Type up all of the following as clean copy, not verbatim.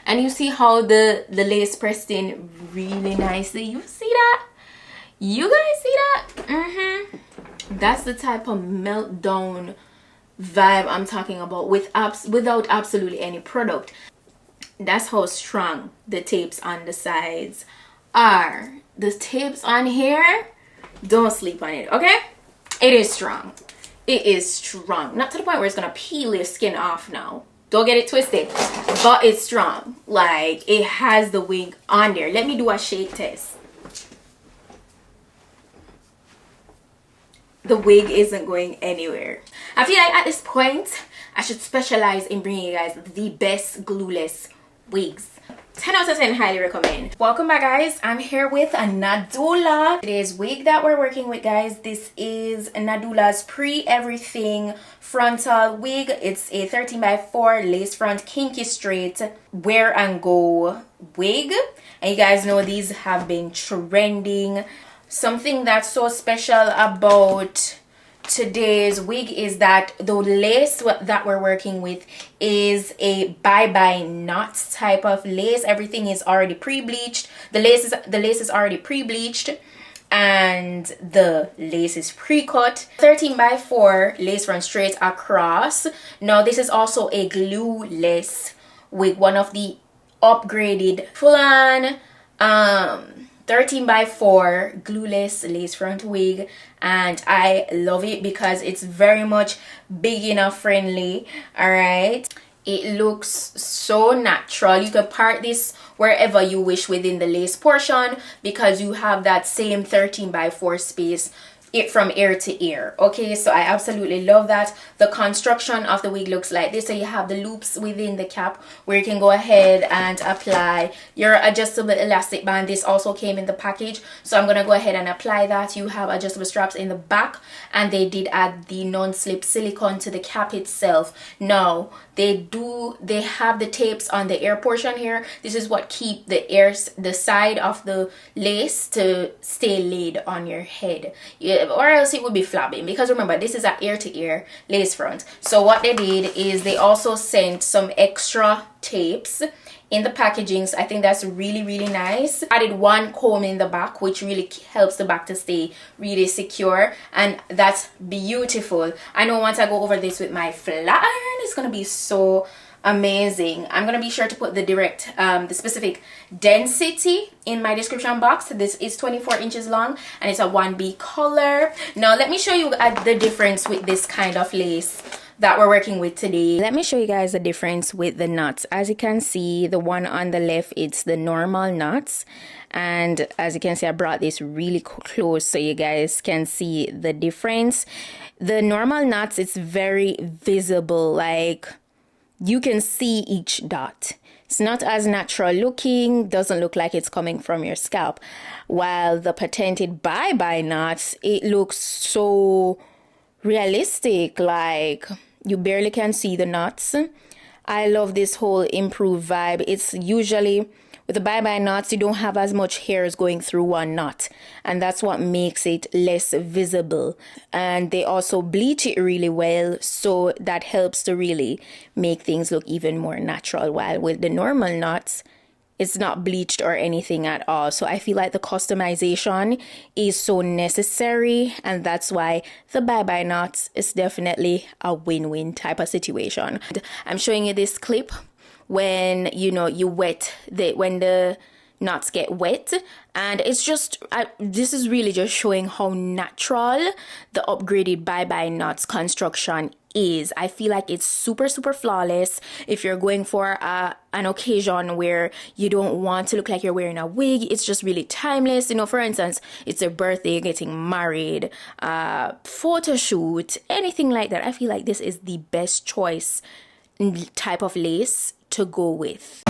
And you see how the lace pressed in really nicely. You see that? You guys see that? That's the type of meltdown vibe I'm talking about, without absolutely any product. That's how strong the tapes on the sides are. The tapes on here, don't sleep on it, okay? It is strong. It is strong. Not to the point where it's gonna peel your skin off now. Don't get it twisted. But it's strong. Like, it has the wig on there. Let me do a shake test. The wig isn't going anywhere. I feel like at this point, I should specialize in bringing you guys the best glueless wigs. 10 out of 10, highly recommend. Welcome back, guys. I'm here with a Nadula. Today's wig that we're working with, guys, this is Nadula's Pre-everything frontal wig. It's a 13x4 lace front kinky straight wear and go wig, and you guys know these have been trending. Something that's so special about today's wig is that the lace that we're working with is a bye-bye knots type of lace. Everything is already pre-bleached. The lace is already pre-bleached, and the lace is pre-cut. 13x4 lace front straight across. Now this is also a glueless wig, one of the upgraded full-on 13x4 glueless lace front wig, and I love it because it's very much beginner friendly. All right, it looks so natural. You can part this wherever you wish within the lace portion because you have that same 13x4 space from ear to ear. Okay, so I absolutely love that. The construction of the wig looks like this. So you have the loops within the cap where you can go ahead and apply your adjustable elastic band. This also came in the package, so I'm gonna go ahead and apply that. You have adjustable straps in the back, and they did add the non-slip silicone to the cap itself. Now they have the tapes on the ear portion here. This is what keep the side of the lace to stay laid on your head, or else it would be flapping, because remember, this is an ear-to-ear lace front. So what they did is they also sent some extra tapes in the packaging, so I think that's really nice. Added one comb in the back, which really helps the back to stay really secure, and that's beautiful. I know once I go over this with my flat iron, it's gonna be so amazing. I'm gonna be sure to put the specific density in my description box. This is 24 inches long and it's a 1B color. Now let me show you the difference with this kind of lace that we're working with today. Let me show you guys the difference with the knots. As you can see, the one on the left, it's the normal knots, and as you can see, I brought this really close so you guys can see the difference. The normal knots, it's very visible, like you can see each dot. It's not as natural looking, doesn't look like it's coming from your scalp. While the patented bye-bye knots, it looks so realistic, like you barely can see the knots. I love this whole improved vibe. It's usually with the bye-bye knots, you don't have as much hairs going through one knot, and that's what makes it less visible. And they also bleach it really well, so that helps to really make things look even more natural. While with the normal knots, it's not bleached or anything at all. So I feel like the customization is so necessary, and that's why the bye-bye knots is definitely a win-win type of situation. I'm showing you this clip when when the knots get wet, and it's just this is really just showing how natural the upgraded bye-bye knots construction is. I feel like it's super flawless if you're going for an occasion where you don't want to look like you're wearing a wig. It's just really timeless. You know, for instance, it's a birthday, getting married, photo shoot, anything like that. I feel like this is the best choice type of lace to go with.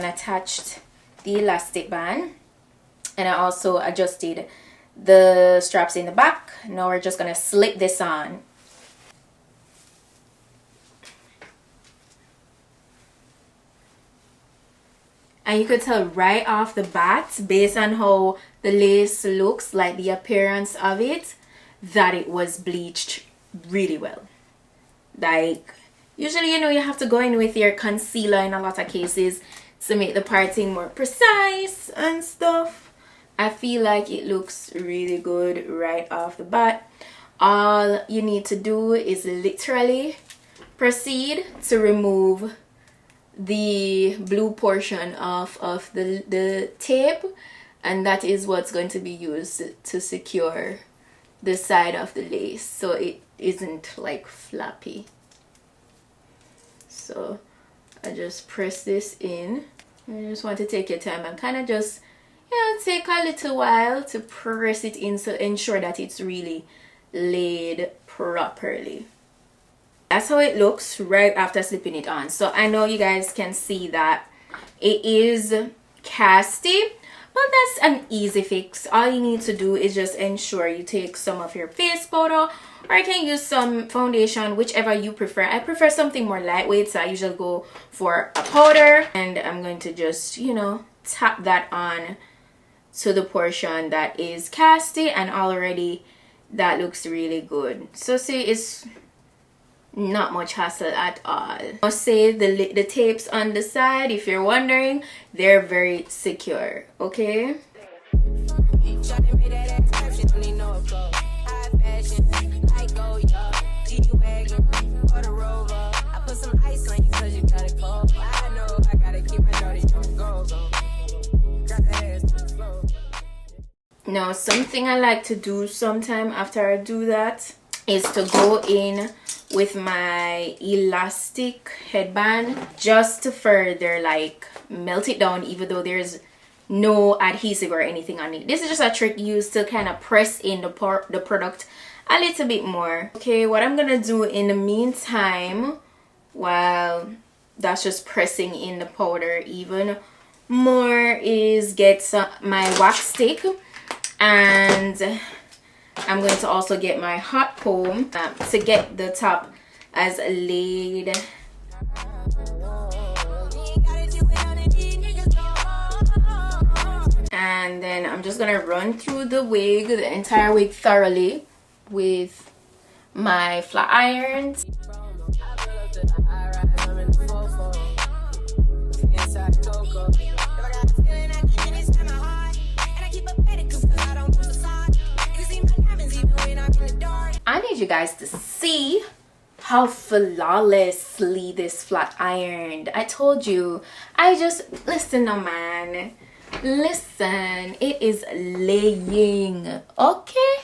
and attached the elastic band, and I also adjusted the straps in the back. Now we're just gonna slip this on. And you could tell right off the bat, based on how the lace looks, like the appearance of it, that it was bleached really well. Like, usually, you know, you have to go in with your concealer in a lot of cases to make the parting more precise and stuff. I feel like it looks really good right off the bat. All you need to do is literally proceed to remove the blue portion of the tape, and that is what's going to be used to secure the side of the lace so it isn't like floppy. So I just press this in. You just want to take your time and kind of just, you know, take a little while to press it in to ensure that it's really laid properly. That's how it looks right after slipping it on. So I know you guys can see that it is casty, but that's an easy fix. All you need to do is just ensure you take some of your face powder, or you can use some foundation, whichever you prefer. I prefer something more lightweight, so I usually go for a powder, and I'm going to just, you know, tap that on to the portion that is casty, and already that looks really good. So see, it's not much hassle at all. I'll say the tapes on the side, if you're wondering, they're very secure. Okay, now something I like to do sometime after I do that is to go in with my elastic headband just to further like melt it down, even though there's no adhesive or anything on it. This is just a trick used to kind of press in the product a little bit more. Okay, what I'm gonna do in the meantime, while that's just pressing in the powder even more, is get my wax stick, and I'm going to also get my hot comb to get the top as laid. And then I'm just gonna run through the wig, the entire wig thoroughly with my flat irons. I need you guys to see how flawlessly this flat ironed. I told you, listen, no man, listen, it is laying. Okay,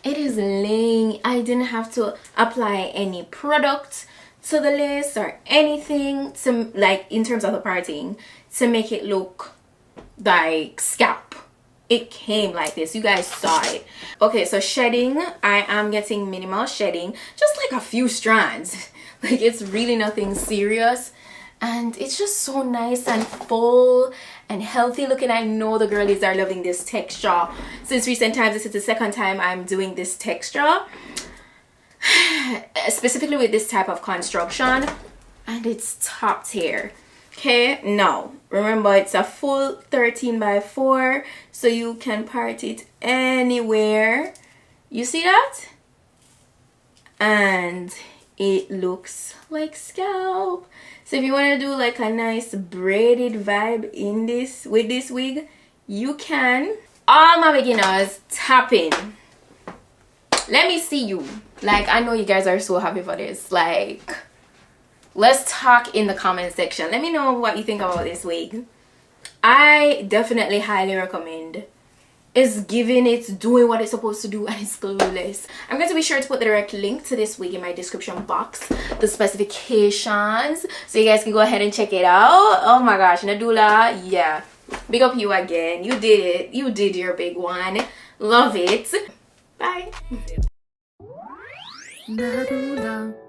it is laying. I didn't have to apply any product to the lace or anything to, like, in terms of the parting, to make it look like scalp. It came like this. You guys saw it. Okay, so shedding, I am getting minimal shedding, just like a few strands. Like, it's really nothing serious, and it's just so nice and full and healthy looking. I know the girlies are loving this texture. Since recent times, this is the second time I'm doing this texture, specifically with this type of construction, and it's top tier. Okay, now remember, it's a full 13x4, so you can part it anywhere. You see that? And it looks like scalp. So if you want to do like a nice braided vibe in this with this wig, you can. All my beginners, tap in. Let me see you. Like, I know you guys are so happy for this. Like, let's talk in the comment section. Let me know what you think about this wig. I definitely highly recommend. It's doing what it's supposed to do, and it's glueless. I'm going to be sure to put the direct link to this wig in my description box, the specifications, so you guys can go ahead and check it out. Oh my gosh, Nadula, yeah, big up you again. You did it. You did your big one. Love it. Bye. Nadula.